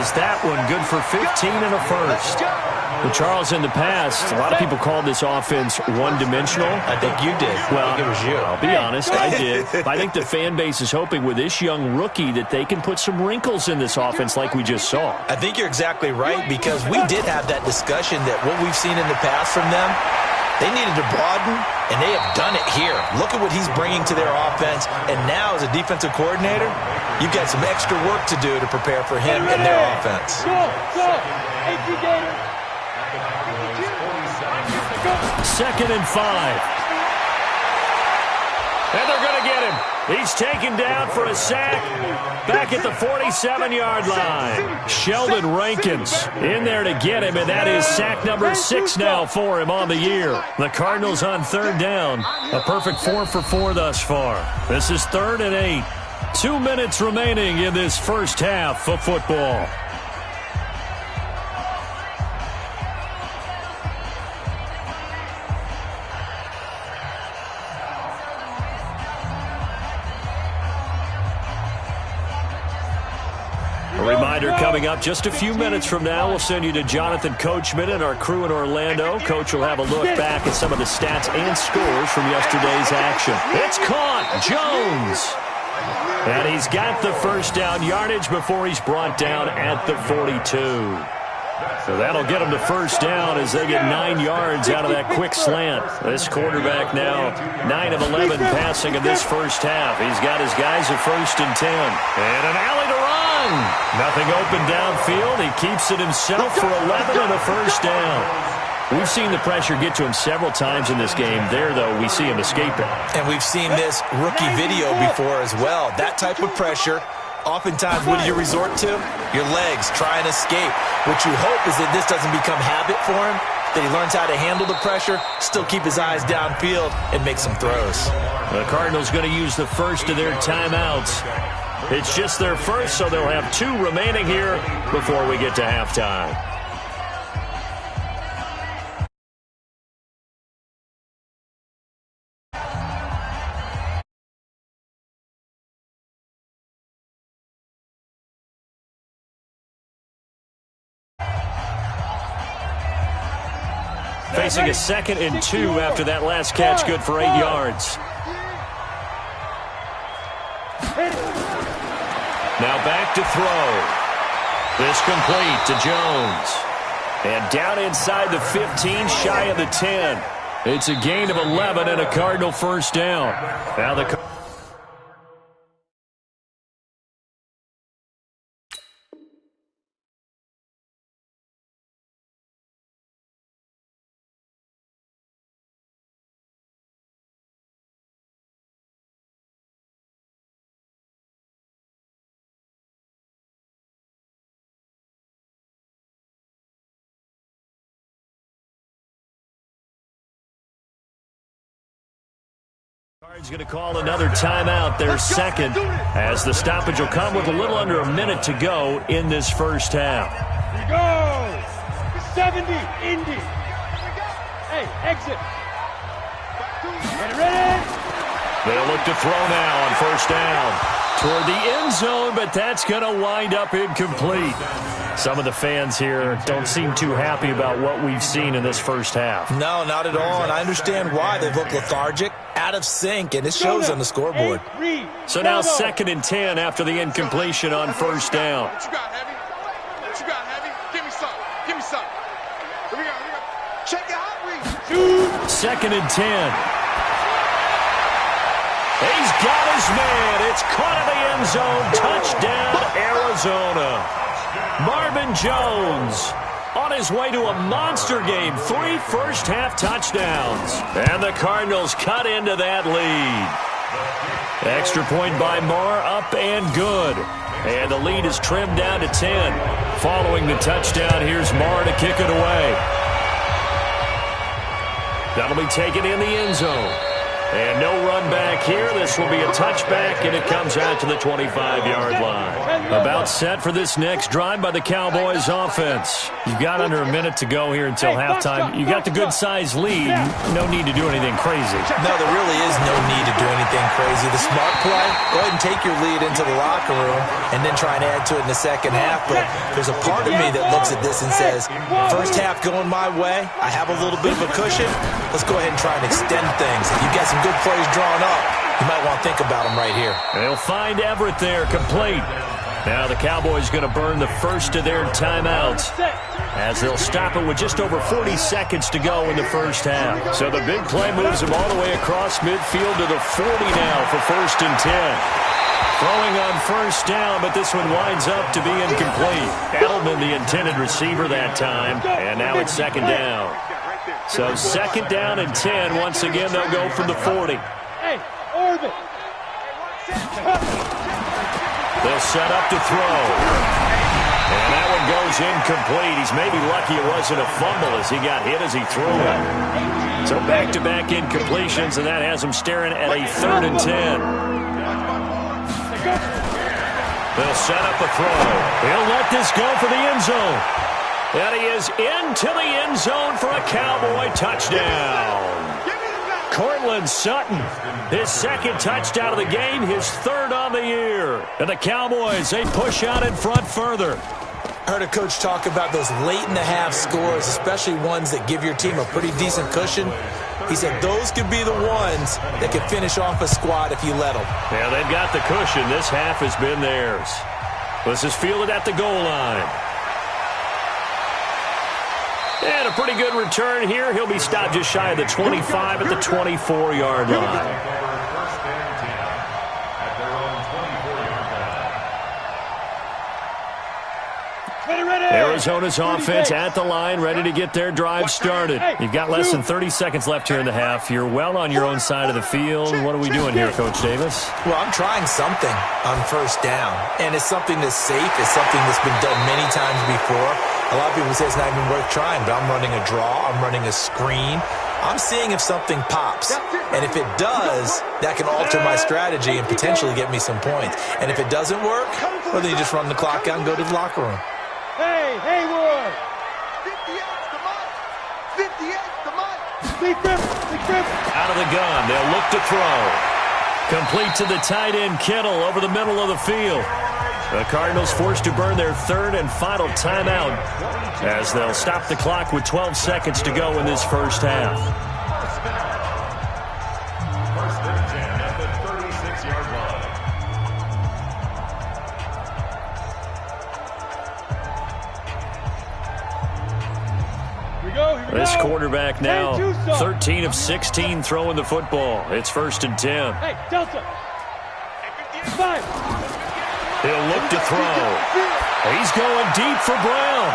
has that one, good for 15 and a first. Well, Charles, in the past, a lot of people called this offense one-dimensional. I think you did. Well, I think it was you. I'll be honest, I did. I think the fan base is hoping with this young rookie that they can put some wrinkles in this offense like we just saw. I think you're exactly right, because we did have that discussion that what we've seen in the past from them, they needed to broaden, and they have done it here. Look at what he's bringing to their offense, and now as a defensive coordinator, you've got some extra work to do to prepare for him and their offense. Second and 5. And they're going to get him. He's taken down for a sack back at the 47-yard line. Sheldon Rankins in there to get him, and that is sack number 6 now for him on the year. The Cardinals on third down. A perfect 4 for 4 thus far. This is 3rd and 8. 2 minutes remaining in this first half of football. A reminder coming up just a few minutes from now, we'll send you to Jonathan Coachman and our crew in Orlando. Coach will have a look back at some of the stats and scores from yesterday's action. It's caught. Jones. And he's got the first down yardage before he's brought down at the 42. So that'll get him to first down as they get 9 yards out of that quick slant. This quarterback now 9 of 11 passing in this first half. He's got his guys at 1st and 10. And an alley to run. Nothing open downfield. He keeps it himself for 11 and a first down. We've seen the pressure get to him several times in this game. There, though, we see him escaping. And we've seen this rookie video before as well. That type of pressure, oftentimes, what do you resort to? Your legs, try and escape. What you hope is that this doesn't become habit for him, that he learns how to handle the pressure, still keep his eyes downfield, and make some throws. The Cardinals going to use the first of their timeouts. It's just their first, so they'll have 2 remaining here before we get to halftime. Facing a 2nd and 2 after that last catch, good for 8 yards. Now back to throw. This complete to Jones. And down inside the 15, shy of the 10. It's a gain of 11 and a Cardinal first down. Now the Cards going to call another timeout, their second, as the stoppage will come with a little under a minute to go in this first half. Here we go. 70, Indy. Hey, exit. Get ready. They'll look to throw now on first down toward the end zone, but that's going to wind up incomplete. Some of the fans here don't seem too happy about what we've seen in this first half. No, not at all, and I understand why. They've looked lethargic, out of sync, and it shows on the scoreboard. So now 2nd and 10 after the incompletion on first down. What you got, Heavy? What you got, Heavy? Give me some. Give me some. Here we go. Here we go. Check your hot read. 2nd and 10. He's got his man. It's caught in the end zone. Touchdown, Arizona. Marvin Jones on his way to a monster game. 3 first-half touchdowns. And the Cardinals cut into that lead. Extra point by Marr, up and good. And the lead is trimmed down to 10. Following the touchdown, here's Marr to kick it away. That'll be taken in the end zone. And no run back here. This will be a touchback, and it comes out to the 25-yard line. About set for this next drive by the Cowboys offense. You've got under a minute to go here until halftime. You got the good-sized lead. No need to do anything crazy. No, there really is no need to do anything crazy. The smart play, go ahead and take your lead into the locker room and then try and add to it in the second half. But there's a part of me that looks at this and says, first half going my way, I have a little bit of a cushion. Let's go ahead and try and extend things. If you've got some good plays drawn up, you might want to think about them right here. They'll find Everett there, complete. Now the Cowboys going to burn the first of their timeouts as they'll stop it with just over 40 seconds to go in the first half. So the big play moves them all the way across midfield to the 40 now for 1st and 10. Throwing on first down, but this one winds up to be incomplete. Edelman, the intended receiver that time, and now it's 2nd down. So 2nd down and 10. Once again, they'll go from the 40. Hey, orbit. They'll set up to throw. And that one goes incomplete. He's maybe lucky it wasn't a fumble as he got hit as he threw it. So back-to-back incompletions, and that has him staring at a 3rd and 10. They'll set up a throw. He'll let this go for the end zone. And he is into the end zone for a Cowboy touchdown. Cortland Sutton, his 2nd touchdown of the game, his 3rd on the year. And the Cowboys, they push out in front further. I heard a coach talk about those late-in-the-half scores, especially ones that give your team a pretty decent cushion. He said those could be the ones that could finish off a squad if you let them. Yeah, they've got the cushion. This half has been theirs. This is fielded at the goal line. And a pretty good return here. He'll be stopped just shy of the 25 at the 24-yard line. Arizona's offense at the line, ready to get their drive started. You've got less than 30 seconds left here in the half. You're well on your own side of the field. What are we doing here, Coach Davis? Well, I'm trying something on first down, and it's something that's safe. It's something that's been done many times before. A lot of people say it's not even worth trying, but I'm running a draw. I'm running a screen. I'm seeing if something pops, and if it does, that can alter my strategy and potentially get me some points. And if it doesn't work, well, then you just run the clock out and go to the locker room. Hey, Haywood! 58's the mic! 58's the mic! Big Griffin! Out of the gun, they'll look to throw. Complete to the tight end, Kittle, over the middle of the field. The Cardinals forced to burn their 3rd and final timeout as they'll stop the clock with 12 seconds to go in this first half. 1st and 10 at the 36-yard line. This quarterback now 13 of 16 throwing the football. It's 1st and 10. Hey, Delta. 5. He'll look to throw. He's going deep for Brown.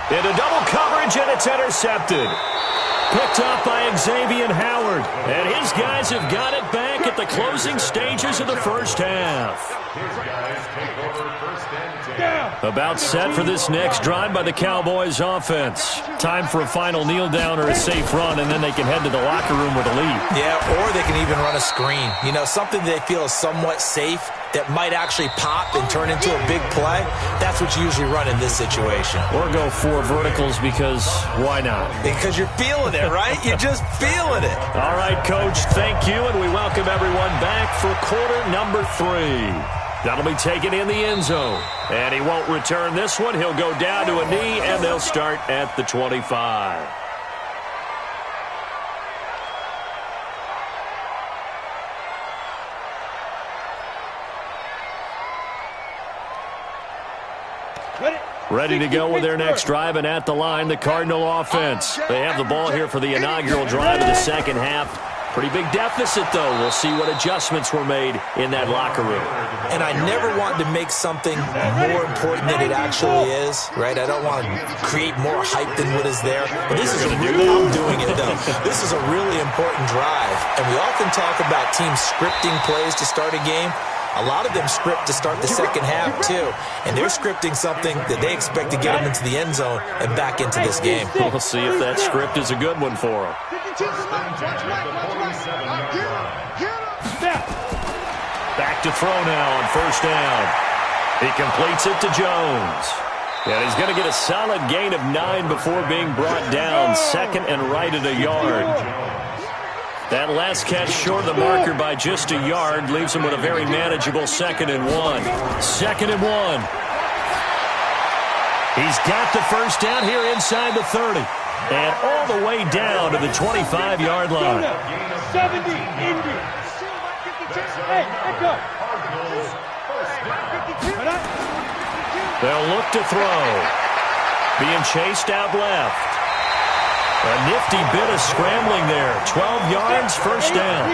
Into double coverage, and it's intercepted. Picked up by Xavier Howard. And his guys have got it back at the closing stages of the first half. His guys take over 1st and 10. About set for this next drive by the Cowboys offense. Time for a final kneel down or a safe run, and then they can head to the locker room with a lead. Yeah, or they can even run a screen. You know, something they feel is somewhat safe that might actually pop and turn into a big play. That's what you usually run in this situation. Or go 4 verticals because why not? Because you're feeling it, right? You're just feeling it. All right, Coach, thank you, and we welcome everyone back for quarter number 3. That'll be taken in the end zone. And he won't return this one. He'll go down to a knee, and they'll start at the 25. Ready to go with their next drive, and at the line, the Cardinal offense. They have the ball here for the inaugural drive of the second half. Pretty big deficit, though. We'll see what adjustments were made in that locker room. And I never want to make something more important than it actually is, right? I don't want to create more hype than what is there. But this is I'm doing it, though. This is a really important drive. And we often talk about teams scripting plays to start a game. A lot of them script to start the second half, too. And they're scripting something that they expect to get them into the end zone and back into this game. We'll see if that script is a good one for them. Back to throw now on first down. He completes it to Jones. And he's going to get a solid gain of 9 before being brought down. Second and right at a yard. That last catch short of the marker by just a yard leaves him with a very manageable 2nd and 1. 2nd and 1. He's got the first down here inside the 30. And all the way down to the 25-yard line. 70, Indy. Hey, let's go. They'll look to throw. Being chased out left. A nifty bit of scrambling there. 12 yards, first down.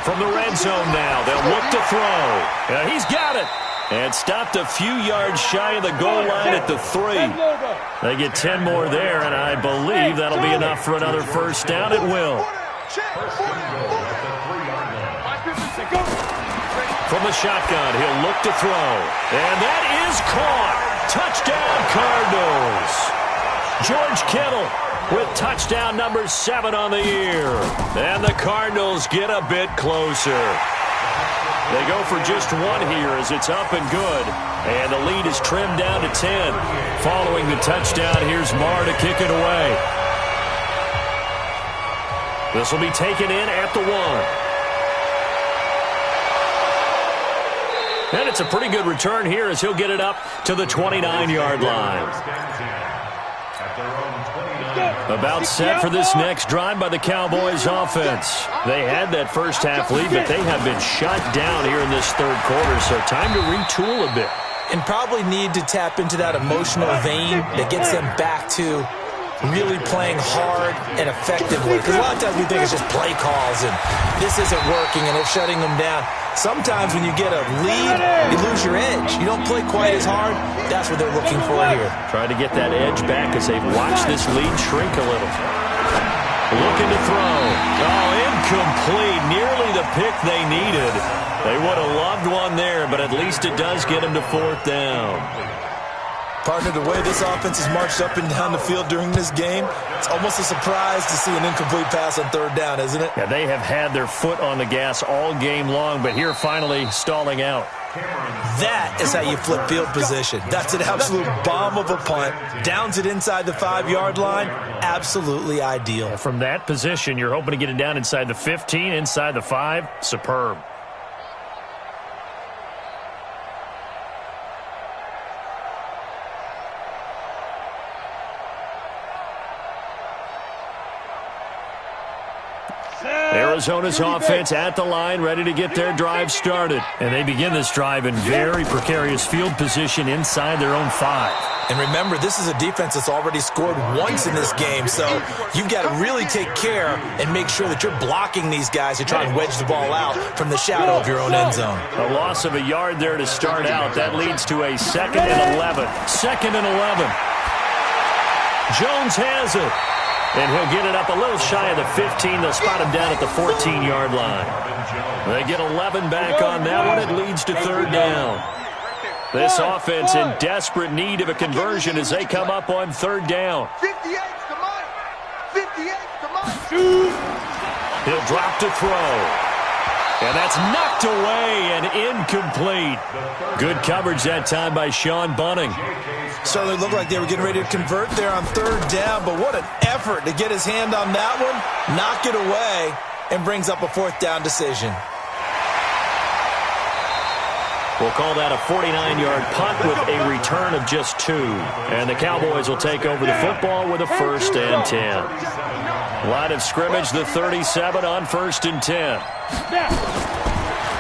From the red zone now, they'll look to throw. Yeah, he's got it. And stopped a few yards shy of the goal line at the 3. They get 10 more there, and I believe that'll be enough for another first down. It will. From the shotgun, he'll look to throw. And that is caught. Touchdown, Cardinals. George Kittle with touchdown number 7 on the year. And the Cardinals get a bit closer. They go for just 1 here as it's up and good. And the lead is trimmed down to 10. Following the touchdown, here's Marr to kick it away. This will be taken in at the 1. And it's a pretty good return here as he'll get it up to the 29-yard line. About set for this next drive by the Cowboys offense. They had that first half lead, but they have been shut down here in this third quarter, so time to retool a bit. And probably need to tap into that emotional vein that gets them back to really playing hard and effectively. Because a lot of times we think it's just play calls and this isn't working and it's shutting them down. Sometimes when you get a lead, you lose your edge. You don't play quite as hard. That's what they're looking for here. Trying to get that edge back as they've watched this lead shrink a little. Looking to throw. Oh, incomplete. Nearly the pick they needed. They would have loved one there, but at least it does get them to 4th down. Partner, the way this offense has marched up and down the field during this game, it's almost a surprise to see an incomplete pass on 3rd down, isn't it? Yeah, they have had their foot on the gas all game long, but here finally stalling out. That is how you flip field position. That's an absolute bomb of a punt. Downs it inside the 5-yard line. Absolutely ideal. From that position, you're hoping to get it down inside the 15, inside the 5. Superb. Arizona's offense at the line, ready to get their drive started. And they begin this drive in very precarious field position inside their own 5. And remember, this is a defense that's already scored once in this game, so you've got to really take care and make sure that you're blocking these guys to try and wedge the ball out from the shadow of your own end zone. A loss of a yard there to start out. That leads to a 2nd and 11. 2nd and 11. Jones has it. And he'll get it up a little shy of the 15. They'll spot him down at the 14-yard line. They get 11 back on that one. It leads to 3rd down. This offense in desperate need of a conversion as they come up on 3rd down. 58, come on. 58, come on. He'll drop to throw. And that's knocked away and incomplete. Good coverage that time by Sean Bunning. Certainly looked like they were getting ready to convert there on 3rd down, but what an effort to get his hand on that one, knock it away, and brings up a 4th down decision. We'll call that a 49-yard punt with a return of just 2. And the Cowboys will take over the football with a 1st and 10. Line of scrimmage, the 37 on 1st and 10.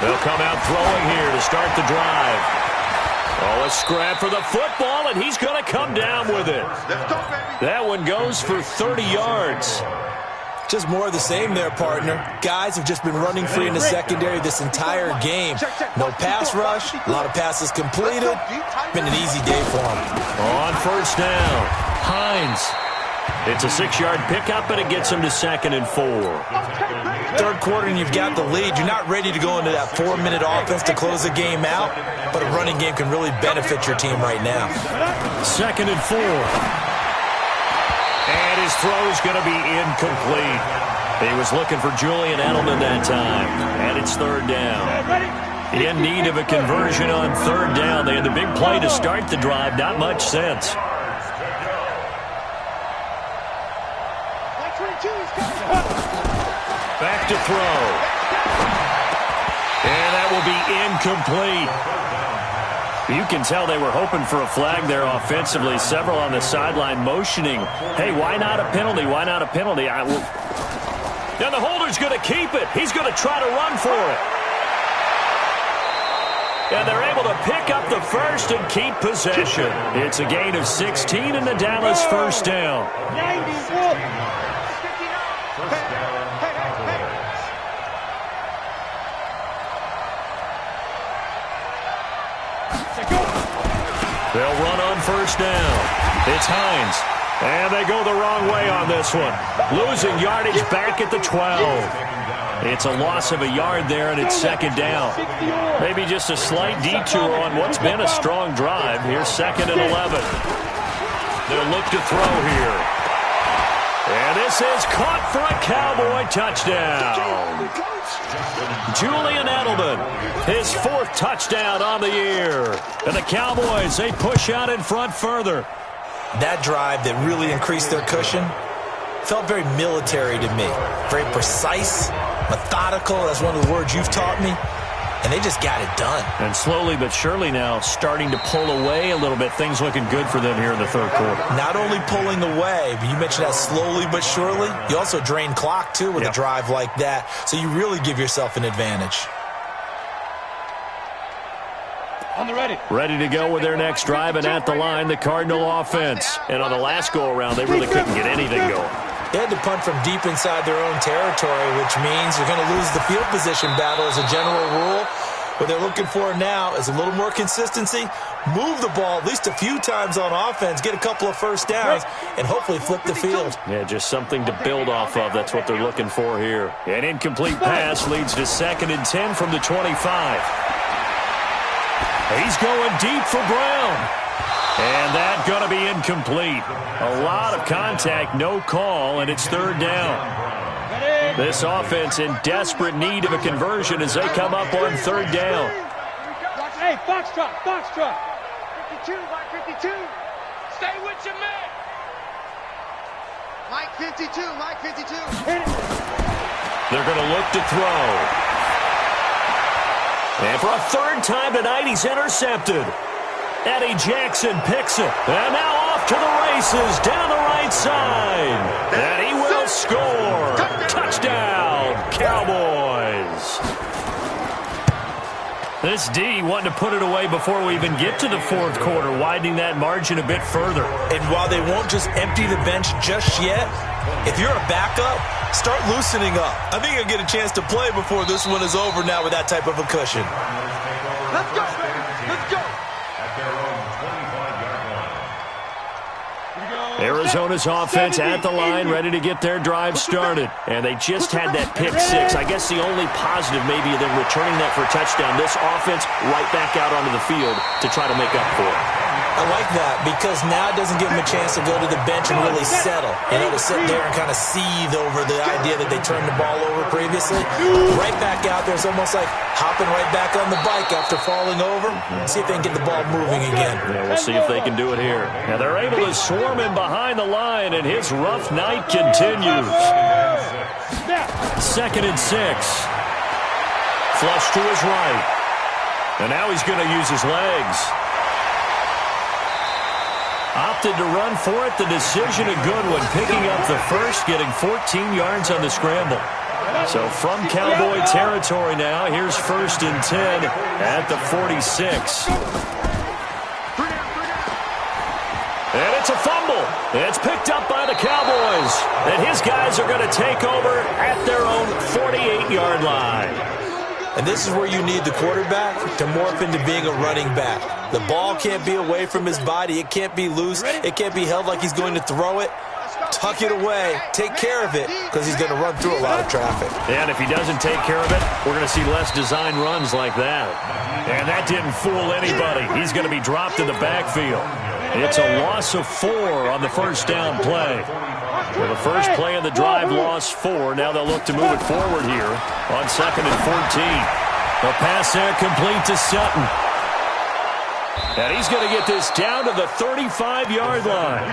They'll come out throwing here to start the drive. Oh, a scrap for the football, and he's going to come down with it. That one goes for 30 yards. Just more of the same there, partner. Guys have just been running free in the secondary this entire game. No pass rush, a lot of passes completed. Been an easy day for them. On 1st down, Hines It's a 6-yard pickup, and it gets him to 2nd and 4. Third quarter, and you've got the lead. You're not ready to go into that 4-minute offense to close the game out, but a running game can really benefit your team right now. 2nd and 4. And his throw's going to be incomplete. He was looking for Julian Edelman that time, and it's 3rd down. In need of a conversion on 3rd down. They had the big play to start the drive. Not much sense. Back to throw. And that will be incomplete. You can tell they were hoping for a flag there offensively. Several on the sideline motioning, hey, why not a penalty? Why not a penalty? And the holder's going to keep it. He's going to try to run for it. And they're able to pick up the first and keep possession. It's a gain of 16 in the Dallas first down. 91. They'll run on first down. It's Hines. And they go the wrong way on this one. Losing yardage back at the 12. It's a loss of a yard there, and it's 2nd down. Maybe just a slight detour on what's been a strong drive. Here's 2nd and 11. They'll look to throw here. And this is caught for a Cowboy touchdown. Julian Edelman, his 4th touchdown on the year. And the Cowboys, they push out in front further. That drive that really increased their cushion felt very military to me. Very precise, methodical. That's one of the words you've taught me. And they just got it done. And slowly but surely now starting to pull away a little bit. Things looking good for them here in the 3rd quarter. Not only pulling away, but you mentioned that slowly but surely. You also drain clock, too, with a drive like that. So you really give yourself an advantage. On the ready. Ready to go with their next drive, and at the line, the Cardinal offense. And on the last go-around, they really couldn't get anything going. They had to punt from deep inside their own territory, which means you're going to lose the field position battle as a general rule. What they're looking for now is a little more consistency, move the ball at least a few times on offense, get a couple of first downs, and hopefully flip the field. Yeah, just something to build off of. That's what they're looking for here. An incomplete pass leads to 2nd and 10 from the 25. He's going deep for Brown. And that's going to be incomplete. A lot of contact, no call, and it's 3rd down. This offense in desperate need of a conversion as they come up on 3rd down. Hey, foxtrot, foxtrot. 52, Mike 52. Stay with your man. Mike 52, Mike 52. Hit it. They're going to look to throw. And for a 3rd time tonight, he's intercepted. Eddie Jackson picks it. And now off to the races down the right side. And he will score. Touchdown, Cowboys. This D wanting to put it away before we even get to the 4th quarter, widening that margin a bit further. And while they won't just empty the bench just yet, if you're a backup, start loosening up. I think you'll get a chance to play before this one is over now with that type of a cushion. Let's go, baby. Let's go. At their own 25-yard line. Arizona's offense at the line, ready to get their drive started. And they just had that pick 6. I guess the only positive maybe of them returning that for a touchdown. This offense right back out onto the field to try to make up for it. I like that because now it doesn't give them a chance to go to the bench and really settle. You know, to sit there and kind of seethe over the idea that they turned the ball over previously. Right back out there, it's almost like hopping right back on the bike after falling over. See if they can get the ball moving again. Yeah, we'll see if they can do it here. Now they're able to swarm him behind the line, and his rough night continues. 2nd and 6. Flush to his right. And now he's going to use his legs. Opted to run for it. The decision a good one. Picking up the first, getting 14 yards on the scramble. So from Cowboy territory now, here's 1st and 10 at the 46. And it's a fumble. It's picked up by the Cowboys. And his guys are going to take over at their own 48-yard line. And this is where you need the quarterback to morph into being a running back. The ball can't be away from his body. It can't be loose. It can't be held like he's going to throw it. tuck it away, take care of it, because he's going to run through a lot of traffic. And if he doesn't take care of it, we're going to see less design runs like that. And that didn't fool anybody. He's going to be dropped in the backfield. It's a loss of 4 on the first down play. Well, the first play of the drive lost 4. Now they'll look to move it forward here on 2nd and 14. The pass there complete to Sutton. And he's going to get this down to the 35-yard line.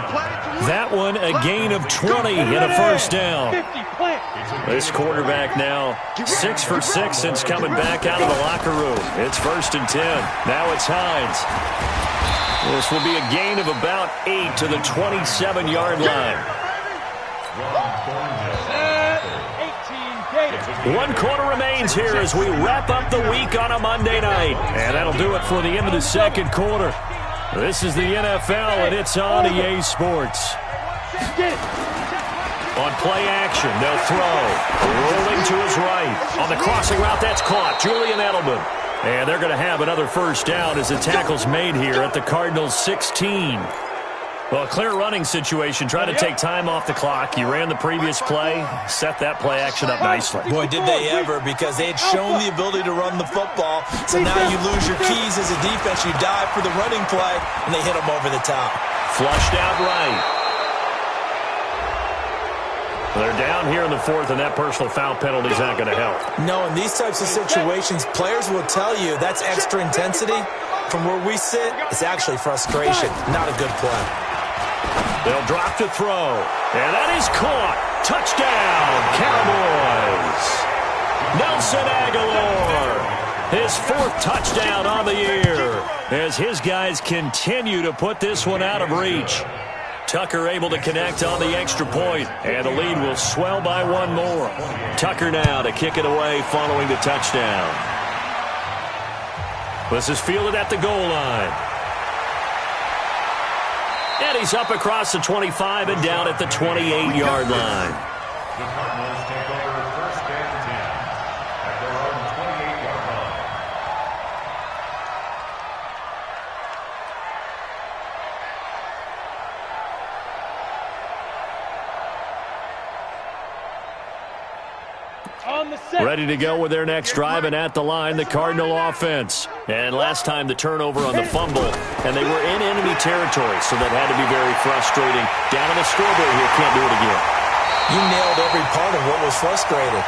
That one a gain of 20 and a first down. This quarterback now 6 for 6 since coming back out of the locker room. It's 1st and 10. Now it's Hines. This will be a gain of about 8 to the 27-yard line. 1 quarter remains here as we wrap up the week on a Monday night. And that'll do it for the end of the second quarter. This is the NFL, and it's on EA Sports. On play action, they'll throw. Rolling to his right. On the crossing route, that's caught. Julian Edelman. And they're going to have another first down as the tackle's made here at the Cardinals' 16. Well, a clear running situation. Try to take time off the clock. You ran the previous play, set that play action up nicely. Boy, did they ever, because they had shown the ability to run the football. So now you lose your keys as a defense. You dive for the running play, and they hit them over the top. Flushed out right. They're down here in the 4th, and that personal foul penalty is not going to help. No, in these types of situations, players will tell you that's extra intensity. From where we sit, it's actually frustration, not a good play. They'll drop to throw. And that is caught. Touchdown, Cowboys. Nelson Aguilar. His 4th touchdown on the year as his guys continue to put this one out of reach. Tucker able to connect on the extra point, and the lead will swell by 1 more. Tucker now to kick it away following the touchdown. This is fielded at the goal line. And he's up across the 25 and down at the 28-yard line. The Cardinals take over 1st and 10 at their own 28-yard line. Ready to go with their next drive, and at the line, the Cardinal offense. And last time the turnover on the fumble, and they were in enemy territory, so that had to be very frustrating. Down on the scoreboard here, can't do it again. You nailed every part of what was frustrating.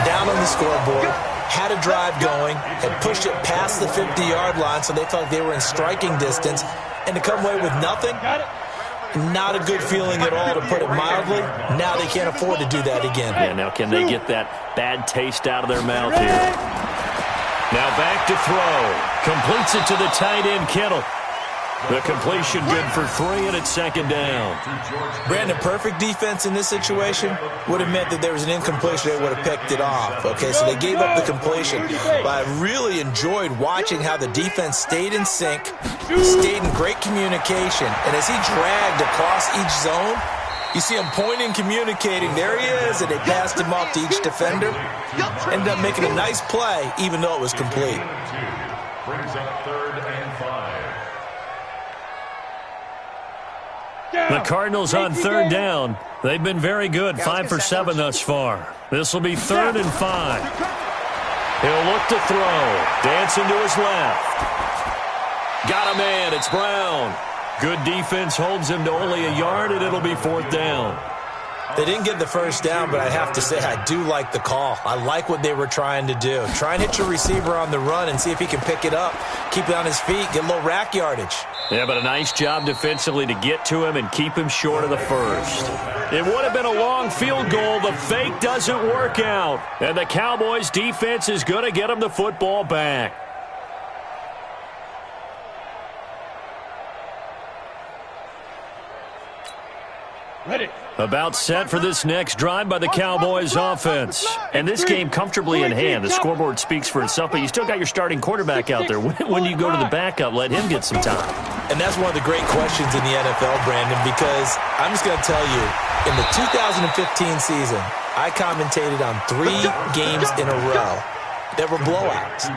Down on the scoreboard, had a drive going, had pushed it past the 50-yard line, so they felt they were in striking distance, and to come away with nothing, not a good feeling at all, to put it mildly. Now they can't afford to do that again. Yeah, now can they get that bad taste out of their mouth here? Now back to throw. Completes it to the tight end, Kittle. The completion good for 3, and it's 2nd down. Brandon, perfect defense in this situation would have meant that there was an incompletion. They would have picked it off. Okay, so they gave up the completion. But I really enjoyed watching how the defense stayed in sync, stayed in great communication. And as he dragged across each zone, you see him pointing, communicating. There he is, and they passed him off to each defender. Ended up making a nice play, even though it was complete. Brings up 3rd and 5. The Cardinals on 3rd down. They've been very good, 5 for 7 thus far. This will be 3rd and 5. He'll look to throw. Dancing to his left. Got a man. It's Brown. Good defense holds him to only a yard, and it'll be 4th down. They didn't get the first down, but I have to say I do like the call. I like what they were trying to do. Try and hit your receiver on the run and see if he can pick it up, keep it on his feet, get a little rack yardage. Yeah, but a nice job defensively to get to him and keep him short of the first. It would have been a long field goal. The fake doesn't work out, and the Cowboys' defense is going to get him the football back. Ready. About set for this next drive by the Cowboys offense. And this game comfortably in hand. The scoreboard speaks for itself, but you still got your starting quarterback out there. When do you go to the backup? Let him get some time. And that's one of the great questions in the NFL, Brandon, because I'm just going to tell you, in the 2015 season, I commentated on 3 games in a row that were blowouts.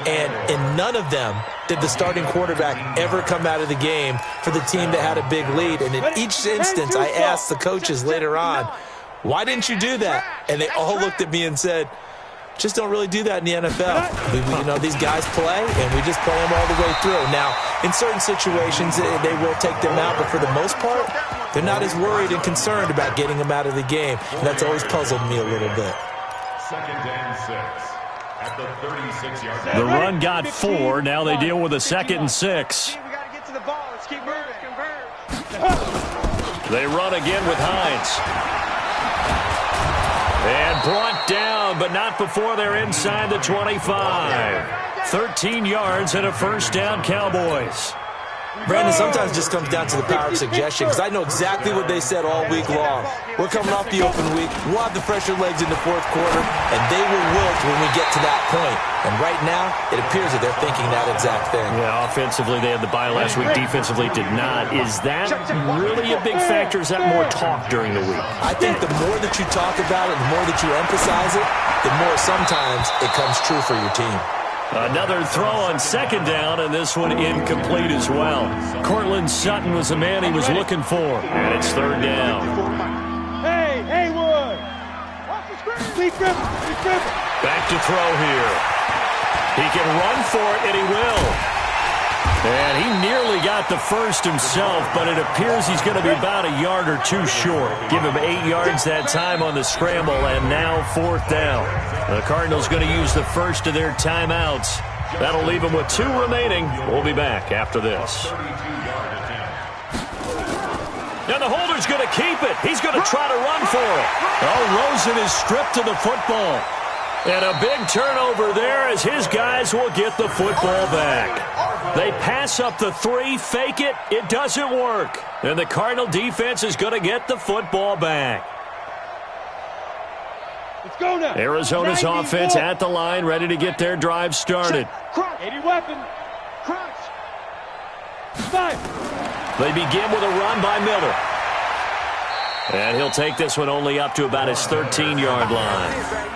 And in none of them did the starting quarterback ever come out of the game for the team that had a big lead. And in each instance, I asked the coaches later on, why didn't you do that? And they all looked at me and said, just don't really do that in the NFL. These guys play, and we just play them all the way through. Now, in certain situations, they will take them out, but for the most part, they're not as worried and concerned about getting them out of the game. And that's always puzzled me a little bit. 2nd and 6 at the 36-yard line. The run got 4. Now they deal with a 2nd and 6. We got to get to the ball. Let's keep moving. They run again with Hines. And brought down, but not before they're inside the 25. 13 yards and a first down, Cowboys. Brandon, sometimes it just comes down to the power of suggestion, because I know exactly what they said all week long. We're coming off the open week. We'll have the fresher legs in the fourth quarter, and they will wilt when we get to that point. And right now, it appears that they're thinking that exact thing. Yeah, offensively, they had the bye last week. Defensively, did not. Is that really a big factor? Is that more talk during the week? I think the more that you talk about it, the more that you emphasize it, the more sometimes it comes true for your team. Another throw on 2nd down, and this one incomplete as well. Cortland Sutton was the man he was looking for, and it's 3rd down. Hey, Haywood! Back to throw here. He can run for it, and he will. And he nearly got the first himself, but it appears he's going to be about a yard or 2 short. Give him 8 yards that time on the scramble, and now 4th down. The Cardinals going to use the first of their timeouts. That'll leave them with 2 remaining. We'll be back after this. And the holder's going to keep it. He's going to try to run for it. Oh, Rosen is stripped to the football. And a big turnover there as his guys will get the football back. They pass up the 3, fake it. It doesn't work. And the Cardinal defense is going to get the football back. Let's go now. Arizona's offense at the line, ready to get their drive started. 80 weapon. Crunch. 5. They begin with a run by Miller. And he'll take this one only up to about his 13-yard line.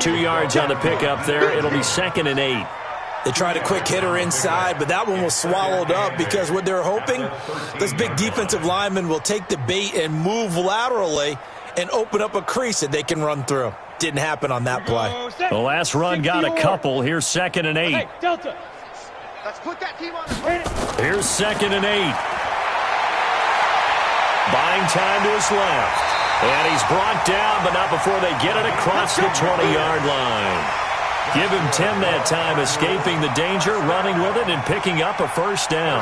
2 yards on the pickup there. It'll be 2nd and 8. They tried a quick hitter inside, but that one was swallowed up because what they're hoping, those big defensive linemen will take the bait and move laterally and open up a crease that they can run through. Didn't happen on that play. The last run got a couple. Here's 2nd and 8. Hey, Delta. Let's put that team on the Here's 2nd and 8. Buying time to his left. And he's brought down, but not before they get it across the 20-yard line. Give him 10 that time, escaping the danger, running with it, and picking up a first down.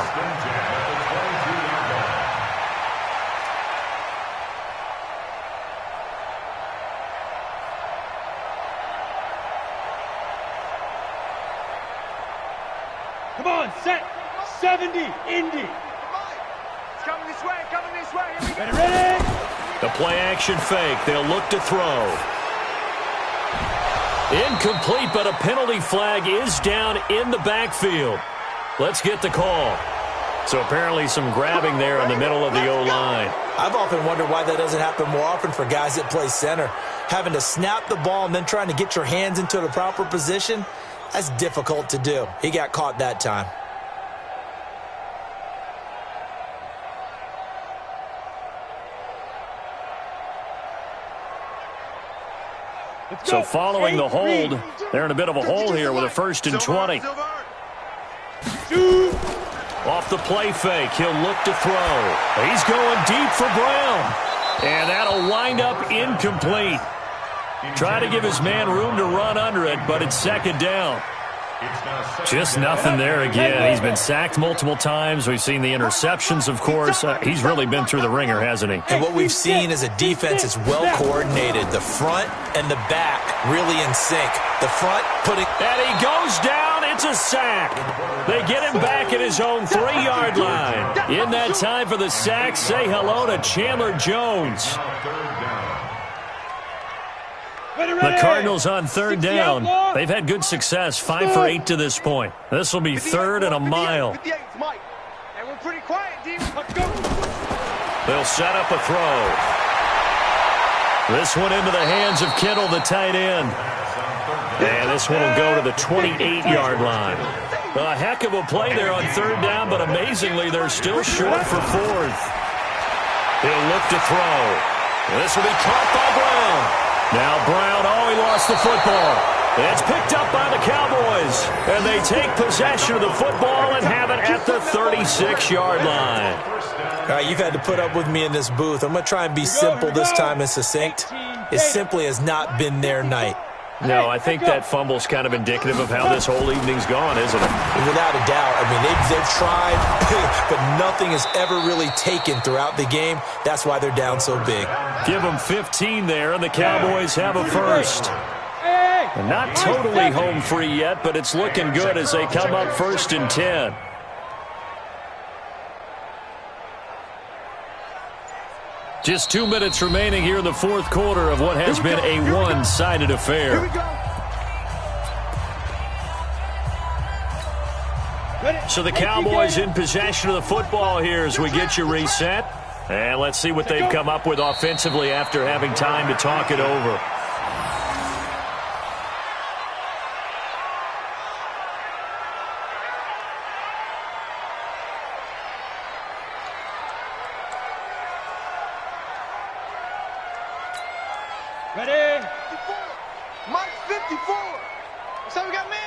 Come on, set. 70, Indy. It's coming this way, coming this way. Here we go. Ready? The play-action fake. They'll look to throw. Incomplete, but a penalty flag is down in the backfield. Let's get the call. So apparently some grabbing there in the middle of the O-line. I've often wondered why that doesn't happen more often for guys that play center. Having to snap the ball and then trying to get your hands into the proper position, that's difficult to do. He got caught that time. So following the hold, they're in a bit of a hole here with a 1st and 20. Off the play fake, he'll look to throw. He's going deep for Brown. And that'll wind up incomplete. Try to give his man room to run under it, but it's 2nd down. Just nothing there again. He's been sacked multiple times. We've seen the interceptions, of course. He's really been through the ringer, hasn't he? And what we've seen is a defense that's well coordinated. The front and the back really in sync. The front putting... And he goes down. It's a sack. They get him back at his own 3-yard line. In that time for the sack, say hello to Chandler Jones. The Cardinals on 3rd down. They've had good success, 5 for 8 to this point. This will be 3rd and a mile. And we're pretty quiet, team. They'll set up a throw. This one into the hands of Kittle, the tight end. And this one will go to the 28-yard line. A heck of a play there on third down, but amazingly, they're still short for fourth. He'll look to throw. This will be caught by Brown. Now Brown, he lost the football. It's picked up by the Cowboys, and they take possession of the football and have it at the 36-yard line. All right, you've had to put up with me in this booth. I'm going to try and be simple this time and succinct. It simply has not been their night. No, I think that fumble's kind of indicative of how this whole evening's gone, isn't it? Without a doubt. I mean, they've tried, but nothing has ever really taken throughout the game. That's why they're down so big. Give them 15 there, and the Cowboys have a first. And not totally home free yet, but it's looking good as they come up 1st and 10. Just 2 minutes remaining here in the fourth quarter of what has been a one-sided affair. So the Cowboys in possession of the football here as we get you reset. And let's see what they've come up with offensively after having time to talk it over. Ready? 54. Mike 54. So we got man.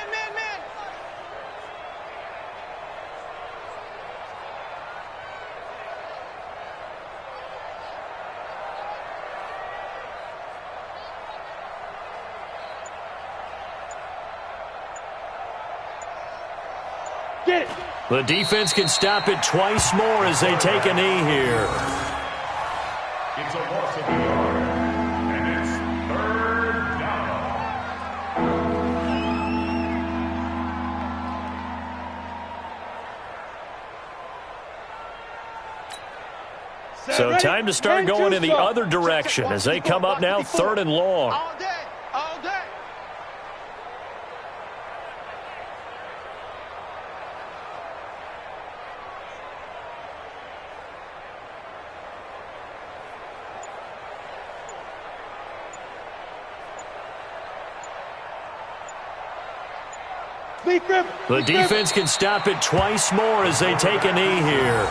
Get it. The defense can stop it twice more as they take a knee here. It's a loss of a yard, and it's third down. So time to start going in the other direction as they come up now 3rd and long. All day. All day. The defense can stop it twice more as they take a knee here.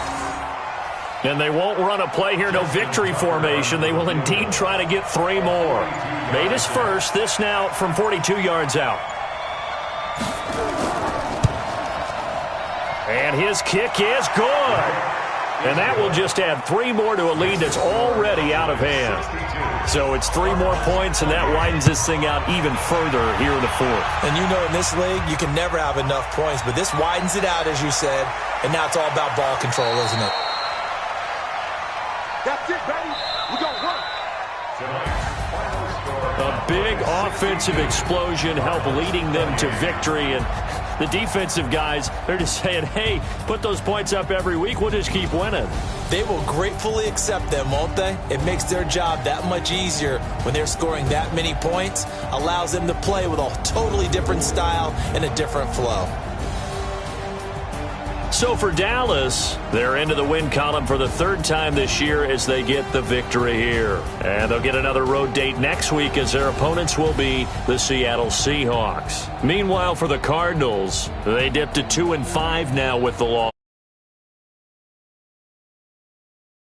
And they won't run a play here, no victory formation. They will indeed try to get 3 more. Made his first, this now from 42 yards out. And his kick is good. And that will just add 3 more to a lead that's already out of hand. So it's 3 more points, and that widens this thing out even further here in the fourth. And you know in this league, you can never have enough points, but this widens it out, as you said, and now it's all about ball control, isn't it? That's it, baby. We're going to work. A big offensive explosion helped leading them to victory, and the defensive guys, they're just saying, hey, put those points up every week. We'll just keep winning. They will gratefully accept them, won't they? It makes their job that much easier when they're scoring that many points, allows them to play with a totally different style and a different flow. So for Dallas, they're into the win column for the 3rd time this year as they get the victory here. And they'll get another road date next week as their opponents will be the Seattle Seahawks. Meanwhile, for the Cardinals, they dipped to 2-5 now with the loss.